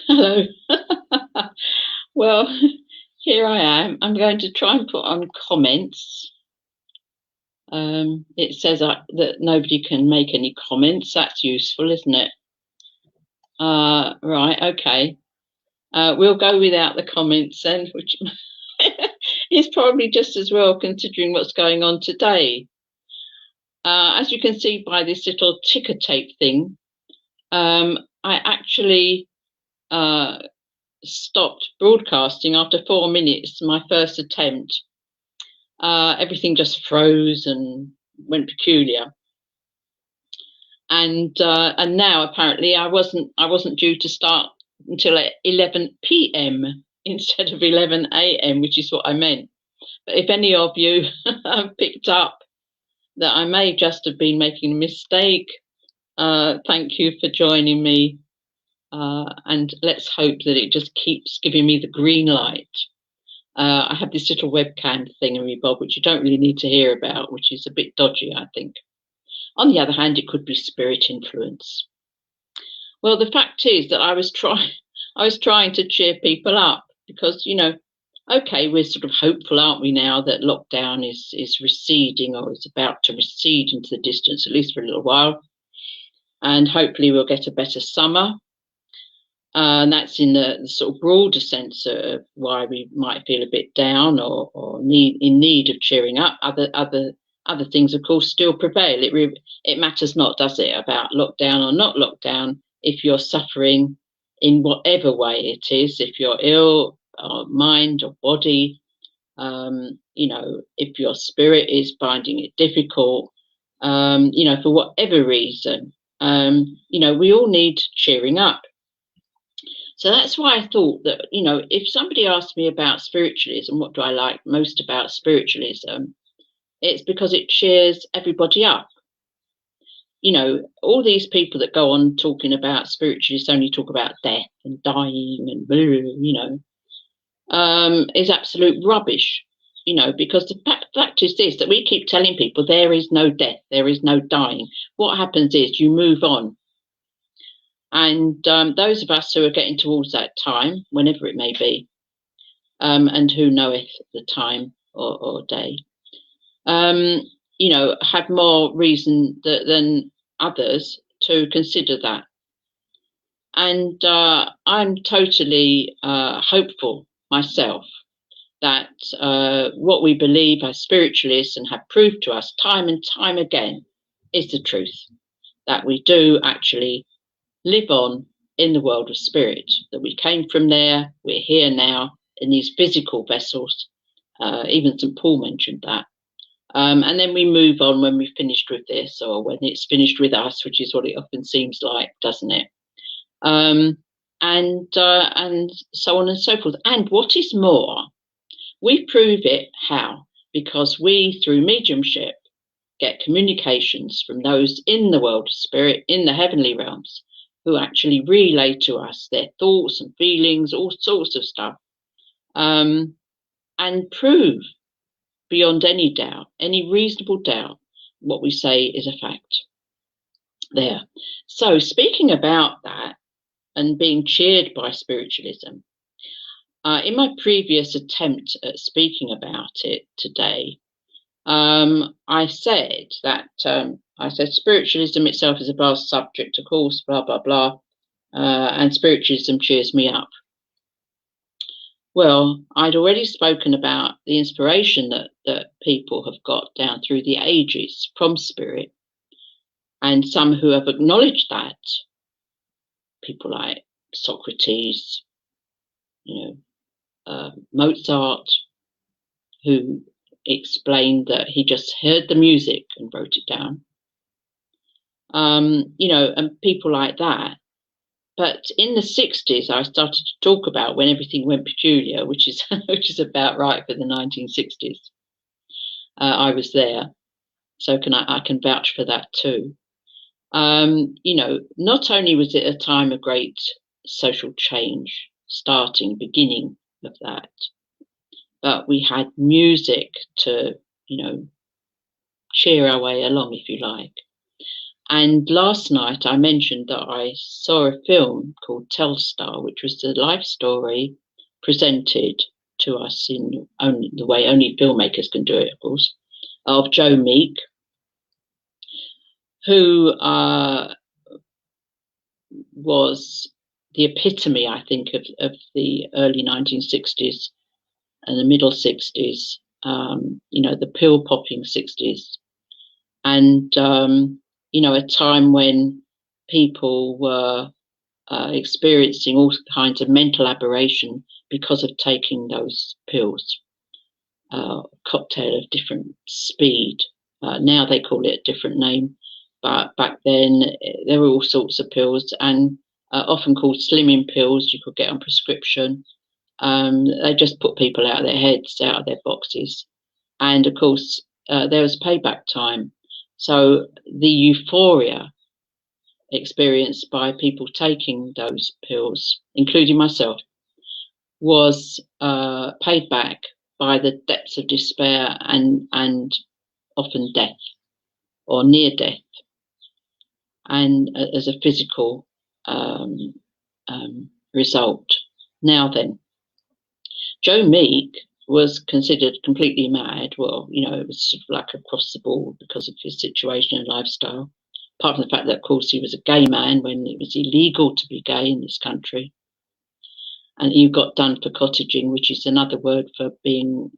Hello. Well, here I am. I'm going to try and put on comments. It says that nobody can make any comments. That's useful, isn't it? Right, okay. We'll go without the comments then, which is probably just as well considering what's going on today. As you can see by this little ticker tape thing, I actually stopped broadcasting after 4 minutes, my first attempt. Everything just froze and went peculiar. And now apparently I wasn't due to start until 11 p.m. instead of 11 a.m., which is what I meant. But if any of you have picked up that I may just have been making a mistake, thank you for joining me. And let's hope that it just keeps giving me the green light. I have this little webcam thingy, Bob, which you don't really need to hear about, which is a bit dodgy, I think. On the other hand, it could be spirit influence. Well, the fact is that I was trying to cheer people up because, okay, we're sort of hopeful, aren't we, now that lockdown is receding or is about to recede into the distance, at least for a little while. And hopefully we'll get a better summer. And that's in the sort of broader sense of why we might feel a bit down or in need of cheering up. Other things, of course, still prevail. It matters not, does it, about lockdown or not lockdown, if you're suffering in whatever way it is, if you're ill, or mind or body, if your spirit is finding it difficult, for whatever reason, we all need cheering up. So that's why I thought that, if somebody asked me about spiritualism, what do I like most about spiritualism? It's because it cheers everybody up. All these people that go on talking about spiritualists only talk about death and dying and is absolute rubbish. Because the fact is this, that we keep telling people there is no death, there is no dying. What happens is you move on. And those of us who are getting towards that time, whenever it may be, and who knoweth the time or day, have more reason than others to consider that. And I'm totally hopeful myself that what we believe as spiritualists and have proved to us time and time again is the truth, that we do actually live on in the world of spirit, that we came from there, we're here now in these physical vessels. Even St. Paul mentioned that. And then we move on when we've finished with this, or when it's finished with us, which is what it often seems like, doesn't it? And so on and so forth. And what is more, we prove it how? Because we, through mediumship, get communications from those in the world of spirit, in the heavenly realms, who actually relay to us their thoughts and feelings, all sorts of stuff, and prove beyond any doubt, any reasonable doubt, what we say is a fact. There. So speaking about that and being cheered by spiritualism, in my previous attempt at speaking about it today, I said that spiritualism itself is a vast subject, of course, blah, blah, blah, and spiritualism cheers me up. Well, I'd already spoken about the inspiration that people have got down through the ages from spirit, and some who have acknowledged that, people like Socrates, Mozart, who explained that he just heard the music and wrote it down, and people like that. But in the 60s, I started to talk about when everything went peculiar, which is about right for the 1960s. I was there, so I can vouch for that too. Not only was it a time of great social change, beginning of that, but we had music to, cheer our way along, if you like. And last night I mentioned that I saw a film called Telstar, which was the life story presented to us in only the way only filmmakers can do it, of course, of Joe Meek, who was the epitome, I think, of the early 1960s and the middle 60s, the pill popping 60s. And, a time when people were experiencing all kinds of mental aberration because of taking those pills, cocktail of different speed. Now they call it a different name, but back then there were all sorts of pills, and often called slimming pills you could get on prescription. They just put people out of their heads, out of their boxes. And of course, there was payback time. So the euphoria experienced by people taking those pills, including myself, was paid back by the depths of despair and often death or near death, and as a physical result. Now then, Joe Meek was considered completely mad. Well, it was sort of like across the board because of his situation and lifestyle. Apart from the fact that, of course, he was a gay man when it was illegal to be gay in this country. And he got done for cottaging, which is another word for being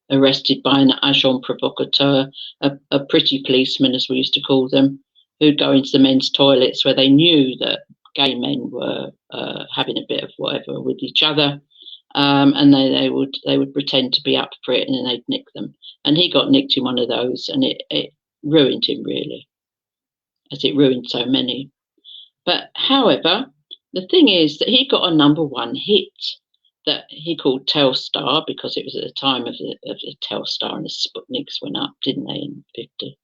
arrested by an agent provocateur, a pretty policeman, as we used to call them, who'd go into the men's toilets where they knew that gay men were having a bit of whatever with each other. And they would pretend to be up for it, and then they'd nick them. And he got nicked in one of those, and it ruined him, really, as it ruined so many. But however, the thing is that he got a #1 hit that he called Telstar, because it was at the time of the Telstar, and the Sputniks went up, didn't they, in 50?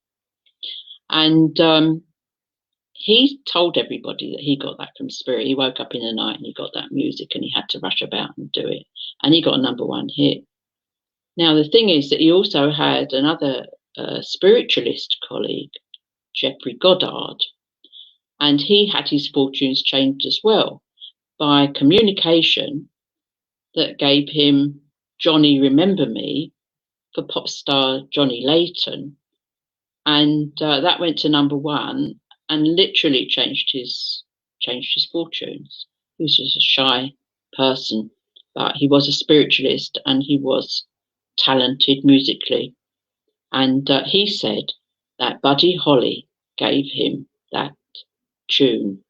And he told everybody that he got that from Spirit. He woke up in the night and he got that music, and he had to rush about and do it. And he got a #1 hit. Now, the thing is that he also had another spiritualist colleague, Jeffrey Goddard, and he had his fortunes changed as well by communication that gave him Johnny Remember Me for pop star Johnny Layton. And that went to #1 and literally changed his fortunes. He was just a shy person, but he was a spiritualist and he was talented musically. And he said that Buddy Holly gave him that tune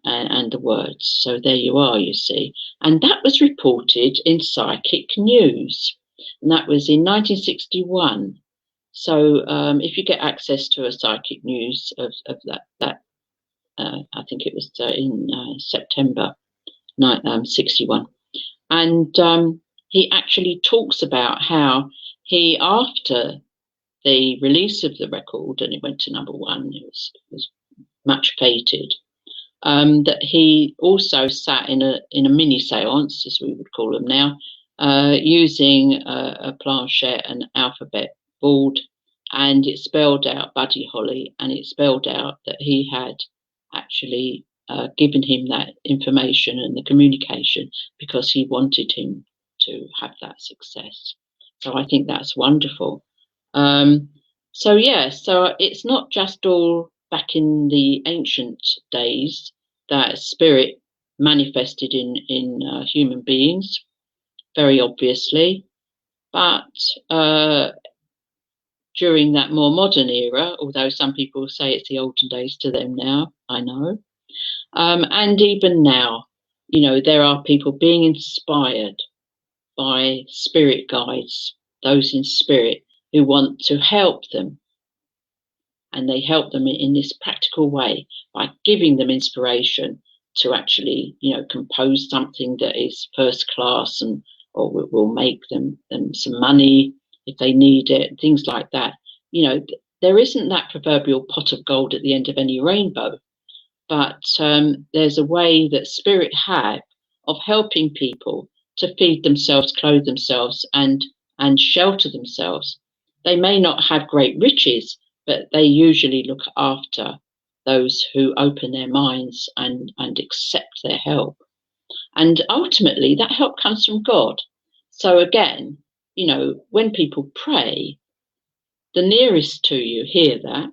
and the words. So there you are, you see. And that was reported in Psychic News, and that was in 1961. So if you get access to a Psychic News of that I think it was in September 61. And he actually talks about how he, after the release of the record, and it went to #1, it was much feted, that he also sat in a mini seance, as we would call them now, using a planchette and alphabet board, and it spelled out Buddy Holly, and it spelled out that he had actually given him that information and the communication because he wanted him to have that success. So I think that's wonderful. So it's not just all back in the ancient days that spirit manifested in human beings, very obviously, but during that more modern era, although some people say it's the olden days to them now, I know, and even now, there are people being inspired by spirit guides, those in spirit who want to help them. And they help them in this practical way by giving them inspiration to actually, compose something that is first class or will make them some money if they need it, things like that. There isn't that proverbial pot of gold at the end of any rainbow, but there's a way that spirit have of helping people to feed themselves, clothe themselves, and shelter themselves. They may not have great riches, but they usually look after those who open their minds and accept their help. And ultimately, that help comes from God. So again, you know, when people pray, the nearest to you hear that,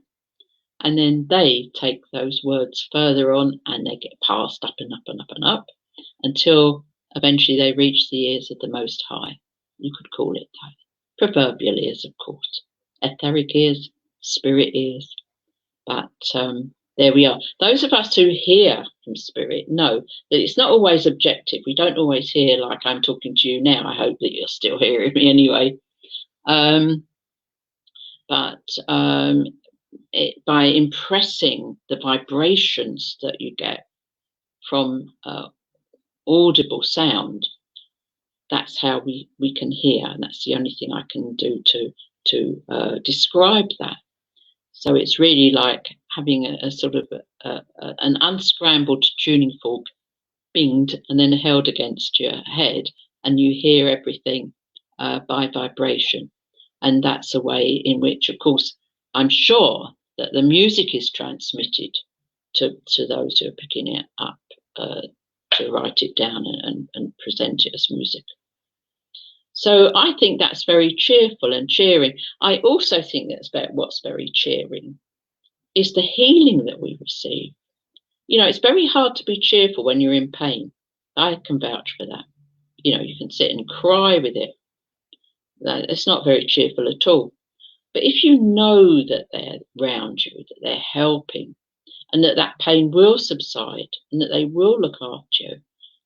and then they take those words further on and they get passed up and up and up and up until eventually they reach the ears of the Most High. You could call it that. Proverbial ears, of course. Etheric ears, spirit ears. But there we are. Those of us who hear from spirit know that it's not always objective. We don't always hear like I'm talking to you now. I hope that you're still hearing me anyway. By impressing the vibrations that you get from audible sound, that's how we can hear, and that's the only thing I can do to describe that. So it's really like having a sort of an unscrambled tuning fork binged and then held against your head, and you hear everything by vibration. And that's a way in which, of course, I'm sure that the music is transmitted to those who are picking it up to write it down and present it as music. So I think that's very cheerful and cheering. I also think what's very cheering is the healing that we receive. You know, it's very hard to be cheerful when you're in pain. I can vouch for that. You know, you can sit and cry with it. It's not very cheerful at all. But if you know that they're around you, that they're helping, and that pain will subside, and that they will look after you,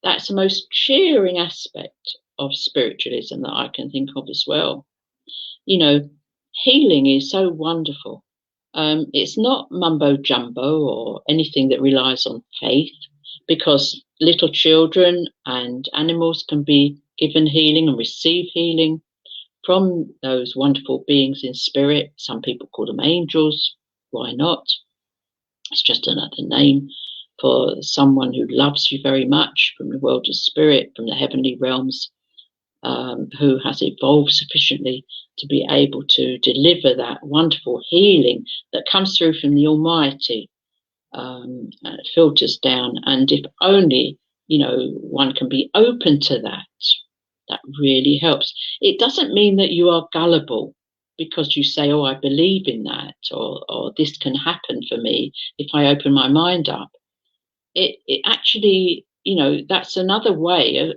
that's the most cheering aspect of spiritualism that I can think of as well. You know, healing is so wonderful. It's not mumbo jumbo or anything that relies on faith, because little children and animals can be given healing and receive healing from those wonderful beings in spirit. Some people call them angels. Why not? It's just another name for someone who loves you very much from the world of spirit, from the heavenly realms, who has evolved sufficiently to be able to deliver that wonderful healing that comes through from the Almighty, filters down. And if only, you know, one can be open to that, that really helps. It doesn't mean that you are gullible because you say, oh, I believe in that, or this can happen for me if I open my mind up. It actually, you know, that's another way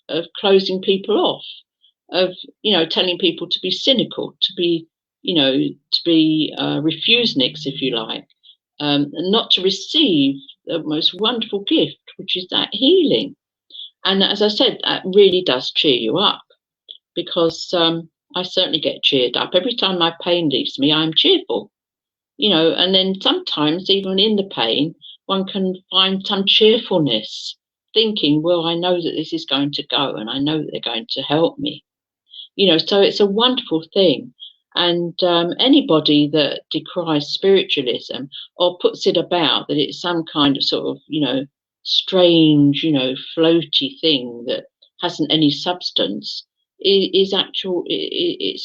of closing people off, of, you know, telling people to be cynical, to be, you know, to be refuseniks, if you like, and not to receive the most wonderful gift, which is that healing. And as I said, that really does cheer you up, because I certainly get cheered up. Every time my pain leaves me, I'm cheerful, you know, and then sometimes even in the pain, one can find some cheerfulness, thinking, well, I know that this is going to go and I know that they're going to help me. You know, so it's a wonderful thing. And anybody that decries spiritualism or puts it about that it's some kind of sort of, you know, strange, you know, floaty thing that hasn't any substance it's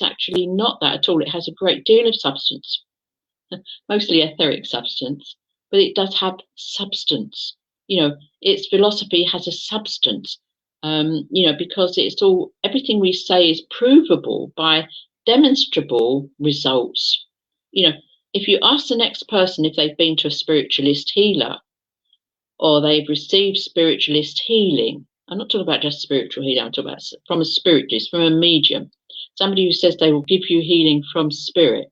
actually not that at all. It has a great deal of substance, mostly etheric substance, but it does have substance. You know, its philosophy has a substance, you know, because everything we say is provable by demonstrable results. You know, if you ask the next person if they've been to a spiritualist healer or they've received spiritualist healing, I'm not talking about just spiritual healing, I'm talking about from a spiritualist, from a medium, somebody who says they will give you healing from spirit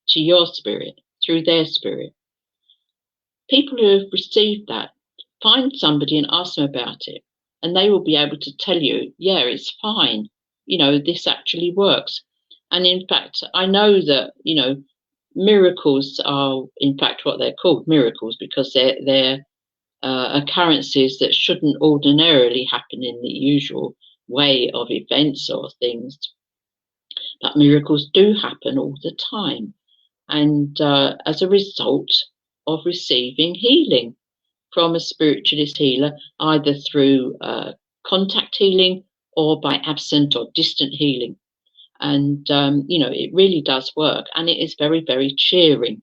to your spirit, through their spirit. People who have received that, find somebody and ask them about it, and they will be able to tell you, yeah, it's fine. You know, this actually works. And in fact, I know that, you know, miracles are, in fact, what they're called, miracles, because they're occurrences that shouldn't ordinarily happen in the usual way of events or things. But miracles do happen all the time. And as a result of receiving healing from a spiritualist healer, either through contact healing or by absent or distant healing. And, it really does work, and it is very, very cheering.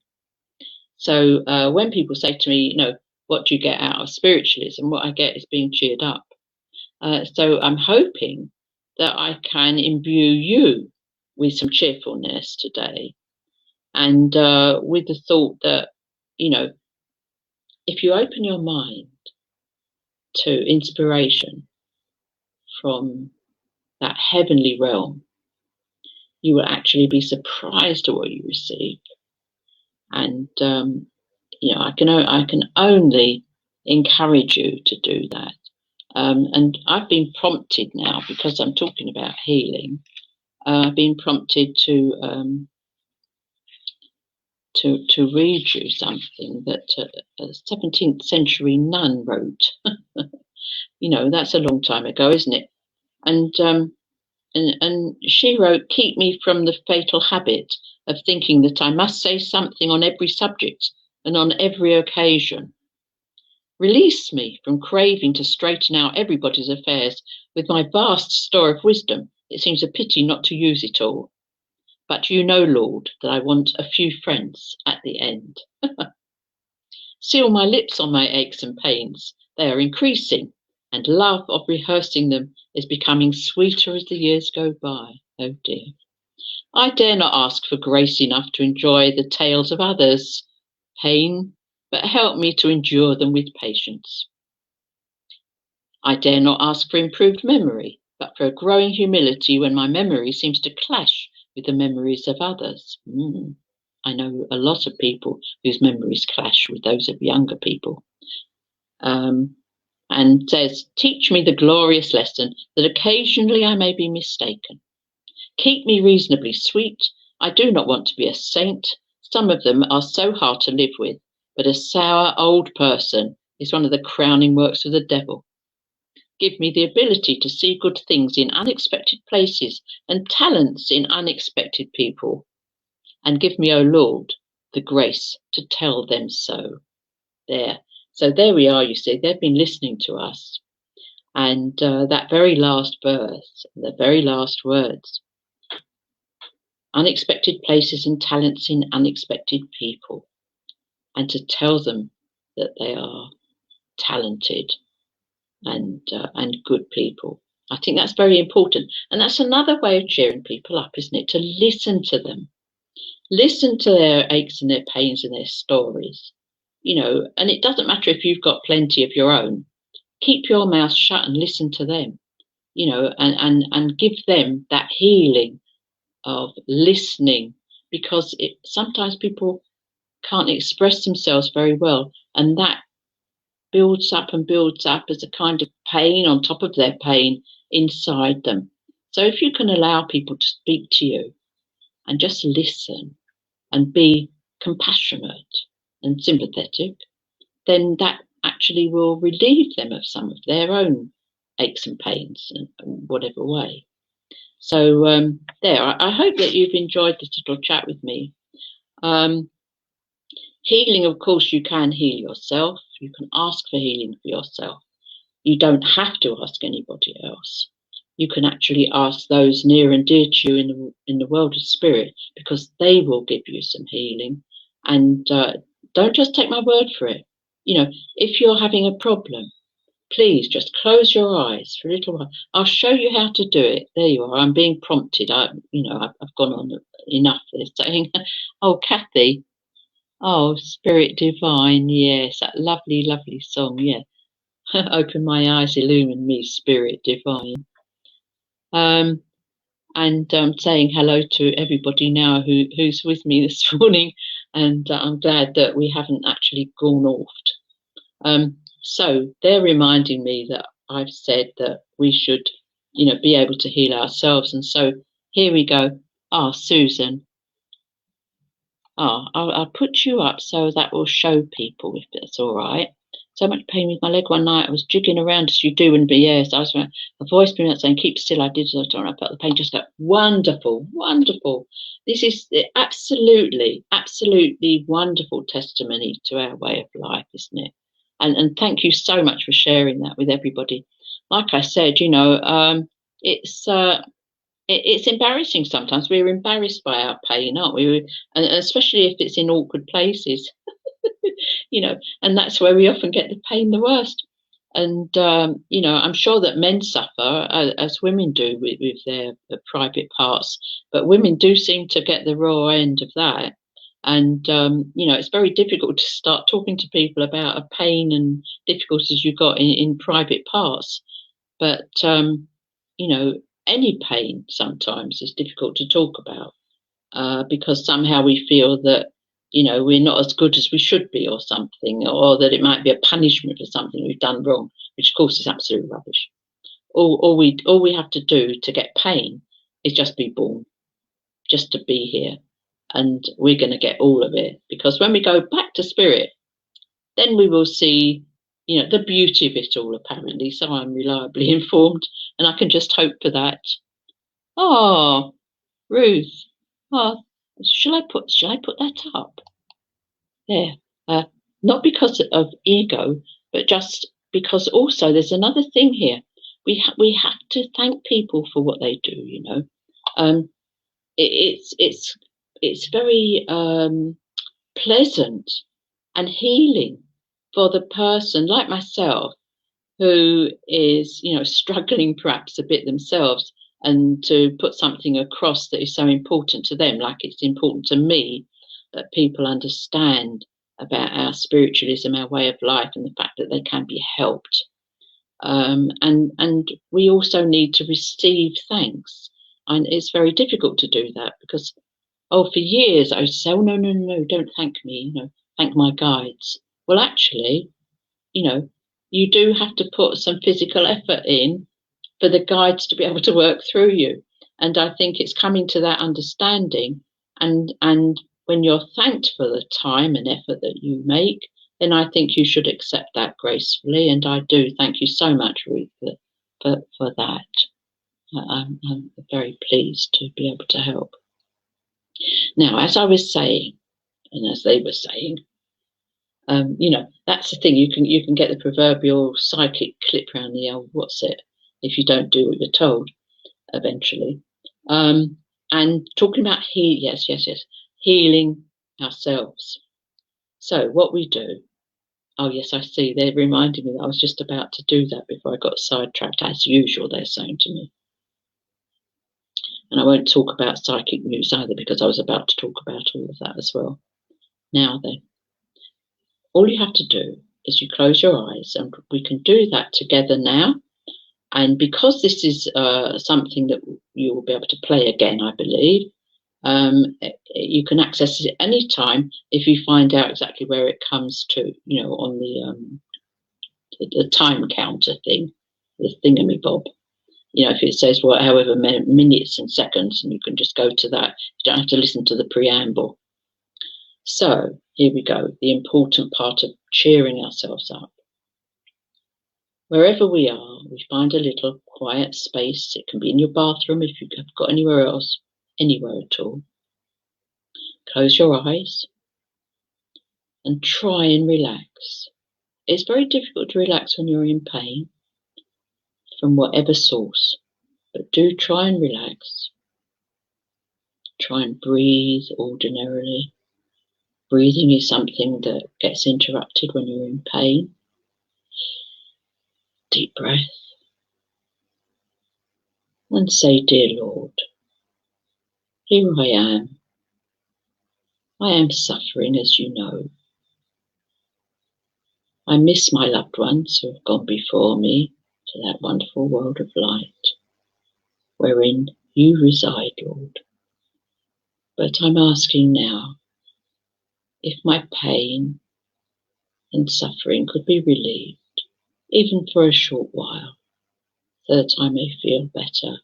So when people say to me, what do you get out of spiritualism? What I get is being cheered up. So I'm hoping that I can imbue you with some cheerfulness today, and with the thought that, if you open your mind to inspiration from that heavenly realm, you will actually be surprised at what you receive. And I can only encourage you to do that. And I've been prompted now, because I'm talking about healing. I've been prompted to read you something that a 17th century nun wrote. That's a long time ago, isn't it? And she wrote, "Keep me from the fatal habit of thinking that I must say something on every subject and on every occasion. Release me from craving to straighten out everybody's affairs. With my vast store of wisdom, it seems a pity not to use it all. But you know, Lord, that I want a few friends at the end. Seal my lips on my aches and pains. They are increasing, and love of rehearsing them is becoming sweeter as the years go by. Oh dear. I dare not ask for grace enough to enjoy the tales of others' pain, but help me to endure them with patience. I dare not ask for improved memory, but for a growing humility when my memory seems to clash with the memories of others. I know a lot of people whose memories clash with those of younger people. And says, teach me the glorious lesson that occasionally I may be mistaken. Keep me reasonably sweet. I do not want to be a saint. Some of them are so hard to live with, but a sour old person is one of the crowning works of the devil. Give me the ability to see good things in unexpected places and talents in unexpected people. And give me, O Lord, the grace to tell them so." There. So there we are, you see. They've been listening to us. And that very last verse, the very last words, unexpected places and talents in unexpected people, and to tell them that they are talented and good people. I think that's very important. And that's another way of cheering people up, isn't it? To listen to them. Listen to their aches and their pains and their stories. And it doesn't matter if you've got plenty of your own. Keep your mouth shut and listen to them, and give them that healing of listening, because sometimes people can't express themselves very well, and that builds up and builds up as a kind of pain on top of their pain inside them. So if you can allow people to speak to you and just listen and be compassionate and sympathetic, then that actually will relieve them of some of their own aches and pains in whatever way. So I hope that you've enjoyed this little chat with me. Healing, of course, you can heal yourself. You can ask for healing for yourself. You don't have to ask anybody else. You can actually ask those near and dear to you in the world of spirit, because they will give you some healing. And don't just take my word for it. If you're having a problem, please just close your eyes for a little while. I'll show you how to do it. There you are. I'm being prompted. I've gone on enough for this saying. Oh, Kathy. Oh, Spirit Divine. Yes, that lovely, lovely song. Yeah. Open my eyes, illumine me, Spirit Divine. And saying hello to everybody now who's with me this morning. And I'm glad that we haven't actually gone off. So they're reminding me that I've said that we should, be able to heal ourselves. And so here we go. Susan. I'll put you up so that will show people, if that's all right. So much pain with my leg one night. I was jigging around as you do and be yes. I was a voice being out saying, "Keep still." I did. So I don't know about the pain. Just got wonderful, wonderful. This is absolutely, absolutely wonderful testimony to our way of life, isn't it? And thank you so much for sharing that with everybody. Like I said, it's it's embarrassing sometimes. We're embarrassed by our pain, aren't we? And especially if it's in awkward places, and that's where we often get the pain the worst. And, I'm sure that men suffer as women do with their private parts, but women do seem to get the raw end of that. And, it's very difficult to start talking to people about a pain and difficulties you've got in private parts. But, any pain sometimes is difficult to talk about because somehow we feel that, we're not as good as we should be or something, or that it might be a punishment for something we've done wrong, which of course is absolute rubbish. All we have to do to get pain is just be born, just to be here. And we're going to get all of it, because when we go back to spirit, then we will see, the beauty of it all, apparently. So I'm reliably informed, and I can just hope for that. Oh, Ruth. Oh, shall I put that up? There. Not because of ego, but just because also there's another thing here. We have to thank people for what they do. It's very pleasant and healing for the person like myself who is, struggling perhaps a bit themselves, and to put something across that is so important to them, like it's important to me that people understand about our spiritualism, our way of life, and the fact that they can be helped. And we also need to receive thanks. And it's very difficult to do that because, for years I used to say, oh, no, don't thank me, thank my guides. Well, actually, you do have to put some physical effort in for the guides to be able to work through you. And I think it's coming to that understanding. And when you're thanked for the time and effort that you make, then I think you should accept that gracefully. And I do thank you so much, Ruth, for that. I'm very pleased to be able to help. Now, as I was saying, and as they were saying, that's the thing. You can get the proverbial psychic clip around the old what's it if you don't do what you're told eventually. And talking about healing ourselves. So what we do. Oh yes, I see. They're reminding me that I was just about to do that before I got sidetracked, as usual. They're saying to me. And I won't talk about psychic news either, because I was about to talk about all of that as well. Now then. All you have to do is you close your eyes, and we can do that together now. And because this is something that you will be able to play again, I believe, you can access it any time if you find out exactly where it comes to, on the time counter thing, the thingamabob. If it says however many minutes and seconds, and you can just go to that. You don't have to listen to the preamble. So here we go, the important part of cheering ourselves up. Wherever we are, we find a little quiet space. It can be in your bathroom if you've got anywhere else, anywhere at all. Close your eyes and try and relax. It's very difficult to relax when you're in pain from whatever source, but do try and relax. Try and breathe ordinarily. Breathing is something that gets interrupted when you're in pain. Deep breath. And say, dear Lord, here I am. I am suffering, as you know. I miss my loved ones who have gone before me to that wonderful world of light, wherein you reside, Lord. But I'm asking now if my pain and suffering could be relieved, even for a short while, so that I may feel better.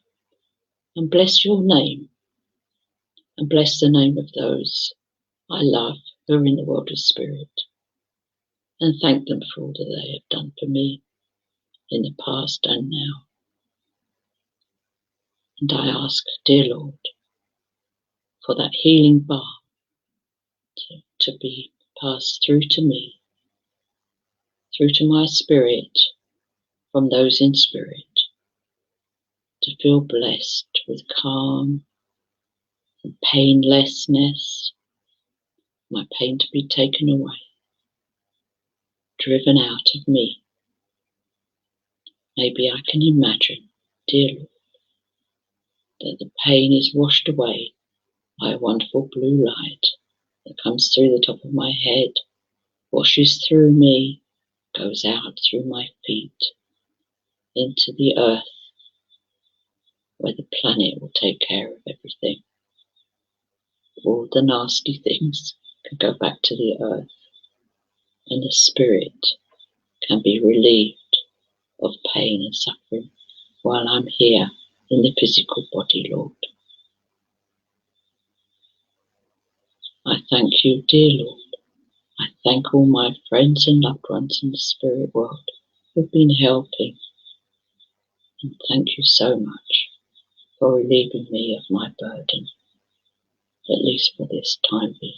And bless your name, and bless the name of those I love who are in the world of spirit, and thank them for all that they have done for me in the past and now. And I ask, dear Lord, for that healing balm to be passed through to me, through to my spirit, from those in spirit, to feel blessed with calm and painlessness, my pain to be taken away, driven out of me. Maybe I can imagine, dear Lord, that the pain is washed away by a wonderful blue light that comes through the top of my head, washes through me, goes out through my feet, into the earth, where the planet will take care of everything. All the nasty things can go back to the earth, and the spirit can be relieved of pain and suffering while I'm here in the physical body, Lord. I thank you, dear Lord. I thank all my friends and loved ones in the spirit world who've been helping. And thank you so much for relieving me of my burden, at least for this time being.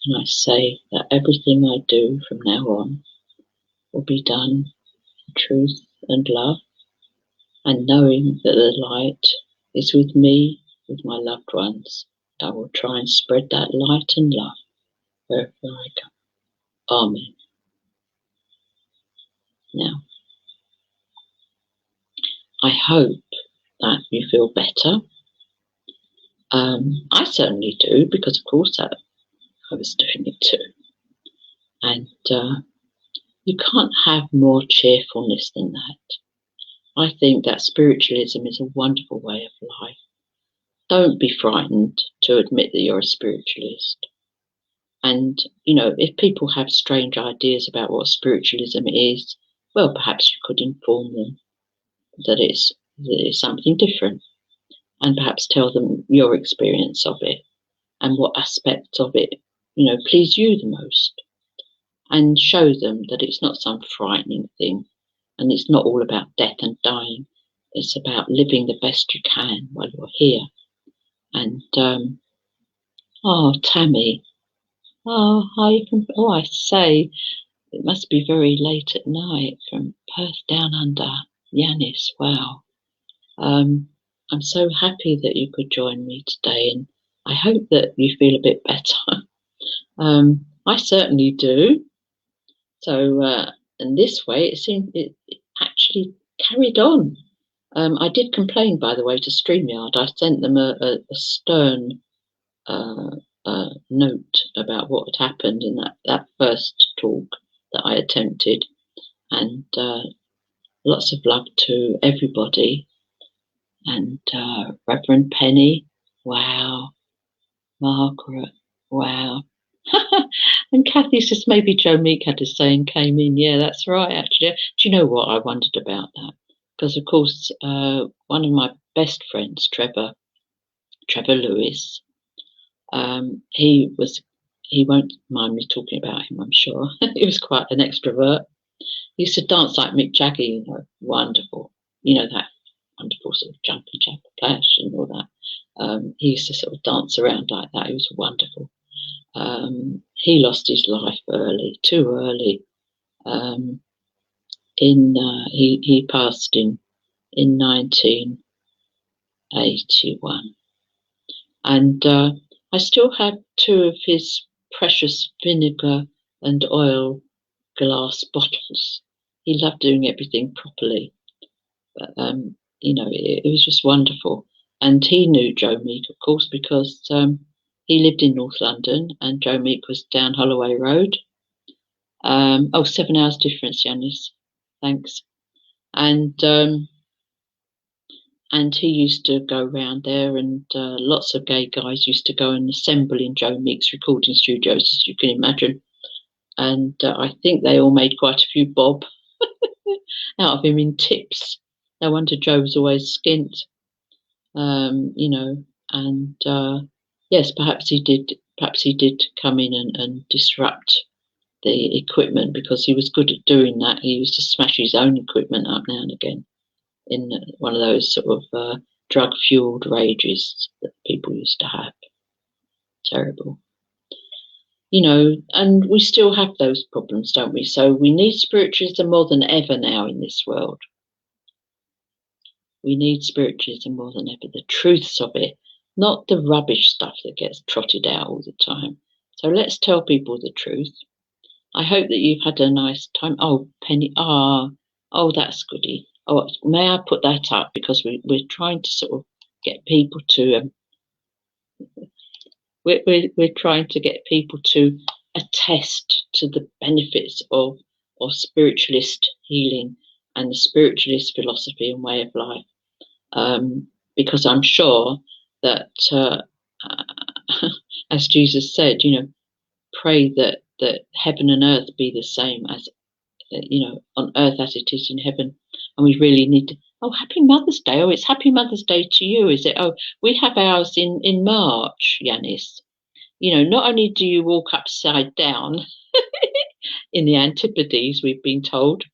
And I say that everything I do from now on will be done in truth and love, and knowing that the light is with me, with my loved ones. I will try and spread that light and love wherever I go. Amen. Now, I hope that you feel better. I certainly do, because of course I was doing it too. And you can't have more cheerfulness than that. I think that spiritualism is a wonderful way of life. Don't be frightened to admit that you're a spiritualist. And, you know, if people have strange ideas about what spiritualism is, well, perhaps you could inform them that it's something different, and perhaps tell them your experience of it and what aspects of it, you know, please you the most, and show them that it's not some frightening thing, and it's not all about death and dying. It's about living the best you can while you're here. And Tammy, I say, it must be very late at night from Perth down under. Yanis, wow. I'm so happy that you could join me today, and I hope that you feel a bit better. I certainly do. So, in this way, it seemed it actually carried on. I did complain, by the way, to StreamYard. I sent them a stern note about what had happened in that first talk that I attempted, and lots of love to everybody. And Reverend Penny, wow. Margaret, wow. And Kathy says maybe Joe Meek had a say and came in. Yeah, that's right, actually. Do you know what? I wondered about that. Because, of course, one of my best friends, Trevor Lewis, he won't mind me talking about him, I'm sure. He was quite an extrovert. He used to dance like Mick Jagger, you know, wonderful. You know, that wonderful sort of jumping jack flash and all that. He used to sort of dance around like that. He was wonderful. He lost his life early, too early. He passed in 1981, and I still have 2 of his precious vinegar and oil glass bottles. He loved doing everything properly, but you know, it was just wonderful. And he knew Joe Meek, of course, because he lived in North London, and Joe Meek was down Holloway Road. 7 hours difference, Yanis. Thanks. And he used to go round there, and lots of gay guys used to go and assemble in Joe Meek's recording studios, as you can imagine. And I think they all made quite a few bob out of him in tips. No wonder Joe was always skint, you know. And yes, perhaps he did come in and disrupt the equipment, because he was good at doing that. He used to smash his own equipment up now and again in one of those sort of drug-fueled rages that people used to have. Terrible. You know, and we still have those problems, don't we? So we need spiritualism more than ever now in this world. We need spiritualism more than ever, the truths of it, not the rubbish stuff that gets trotted out all the time. So let's tell people the truth. I hope that you've had a nice time. Oh, Penny, oh, that's goody. Oh, may I put that up, because we're trying to sort of get people to we're trying to get people to attest to the benefits of spiritualist healing and the spiritualist philosophy and way of life, because I'm sure that as Jesus said, pray that heaven and earth be the same as on earth as it is in heaven. And we really need to. Oh, happy Mother's Day. Oh, it's happy Mother's Day to you, is it? Oh, we have ours in March, Yanis. Not only do you walk upside down in the Antipodes, we've been told,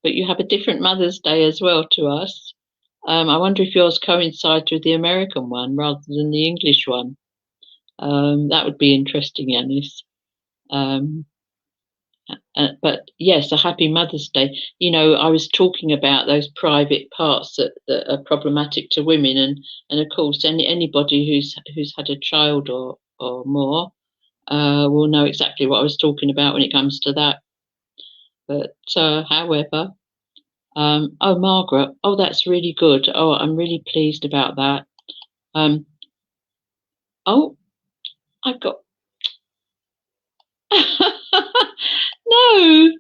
but you have a different Mother's Day as well to us. I wonder if yours coincides with the American one rather than the English one. That would be interesting, Yanis. But yes, a happy Mother's Day. I was talking about those private parts that are problematic to women, and of course, anybody who's had a child or more will know exactly what I was talking about when it comes to that. But however, oh, Margaret, oh, that's really good. Oh, I'm really pleased about that. Oh, I've got. No,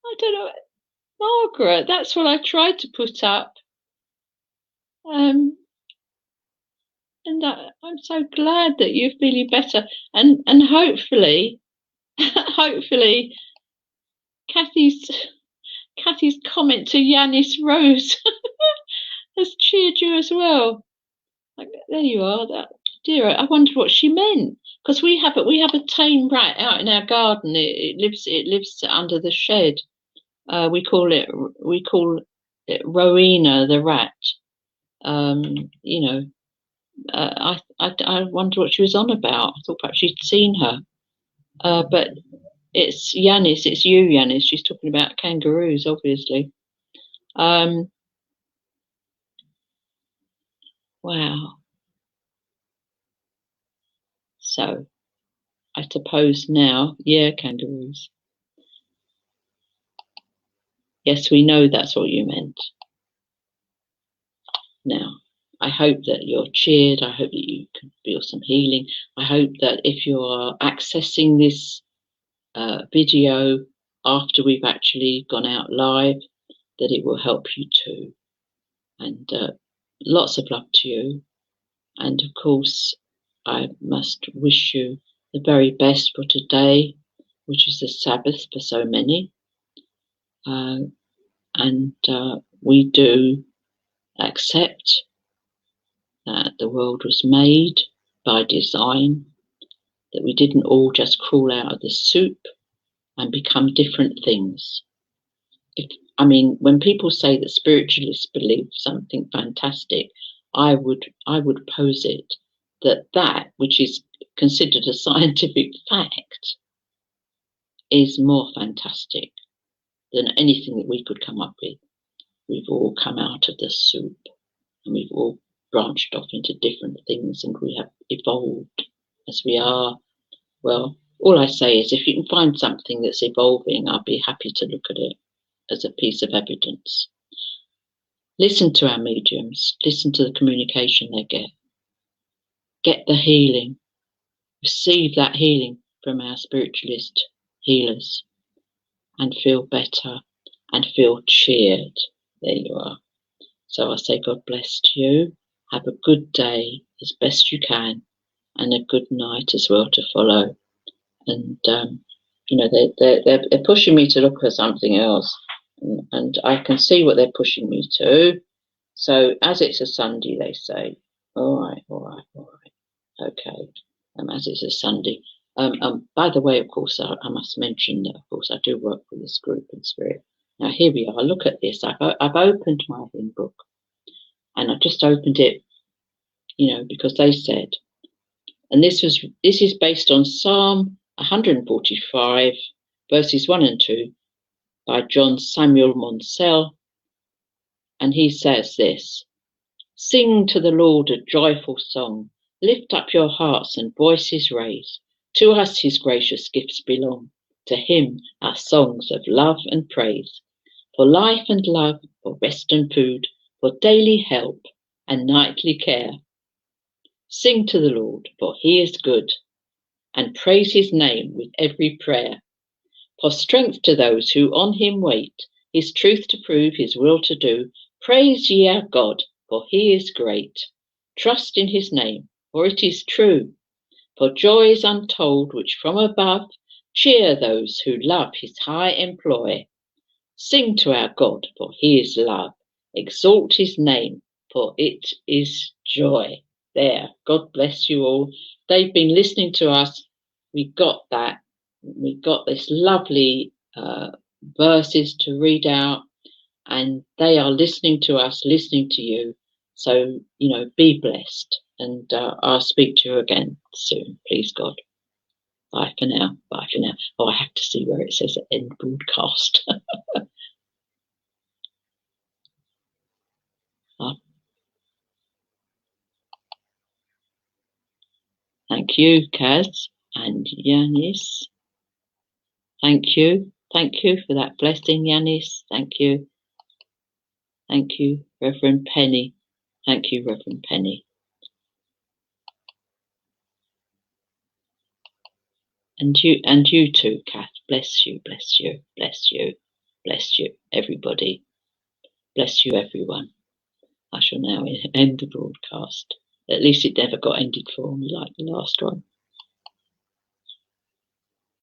I don't know. Margaret, that's what I tried to put up. And I'm so glad that you're feeling better. And hopefully, hopefully, Kathy's comment to Yanis Rose has cheered you as well. There you are. Dear, I wondered what she meant, because we have a tame rat out in our garden. It lives under the shed. We call it Rowena the rat. I wonder what she was on about. I thought perhaps she'd seen her. But it's Yanis. It's you, Yanis. She's talking about kangaroos, obviously. Wow. So, I suppose now, yeah, kangaroos. Yes, we know that's what you meant. Now, I hope that you're cheered. I hope that you can feel some healing. I hope that if you are accessing this video after we've actually gone out live, that it will help you too. And lots of love to you. And of course, I must wish you the very best for today, which is the Sabbath for so many. And we do accept that the world was made by design, that we didn't all just crawl out of the soup and become different things. When people say that spiritualists believe something fantastic, I would posit that which is considered a scientific fact is more fantastic than anything that we could come up with. We've all come out of the soup, and we've all branched off into different things, and we have evolved as we are. Well, all I say is, if you can find something that's evolving, I'll be happy to look at it as a piece of evidence. Listen to our mediums, listen to the communication they get the healing, receive that healing from our spiritualist healers, and feel better and feel cheered. There you are. So I say God bless to you. Have a good day as best you can, and a good night as well to follow. And they're pushing me to look at something else, and I can see what they're pushing me to. So as it's a Sunday, they say, all right, okay. As it's a Sunday. By the way, of course, I must mention that, of course, I do work with this group in spirit. Now here we are. Look at this. I've opened my hymn book, and I just opened it, because they said, and this is based on Psalm 145, verses 1 and 2, by John Samuel Monsell, and he says this: Sing to the Lord a joyful song. Lift up your hearts and voices raise. To us his gracious gifts belong. To him our songs of love and praise. For life and love, for rest and food, for daily help and nightly care. Sing to the Lord, for he is good, and praise his name with every prayer. For strength to those who on him wait, his truth to prove, his will to do. Praise ye our God, for he is great. Trust in his name, for it is true. For joys untold which from above cheer those who love his high employ. Sing to our God, for he is love. Exalt his name, for it is joy. There, God bless you all. They've been listening to us. We got that. We got this lovely verses to read out, and they are listening to us, listening to you. So, be blessed. And I'll speak to you again soon, please God. Bye for now. Bye for now. Oh, I have to see where it says end broadcast. Thank you, Kaz and Yanis. Thank you. Thank you for that blessing, Yanis. Thank you. Thank you, Reverend Penny. Thank you, Reverend Penny. And you too, Kath. Bless you, bless you, bless you, bless you, everybody. Bless you, everyone. I shall now end the broadcast. At least it never got ended for me like the last one.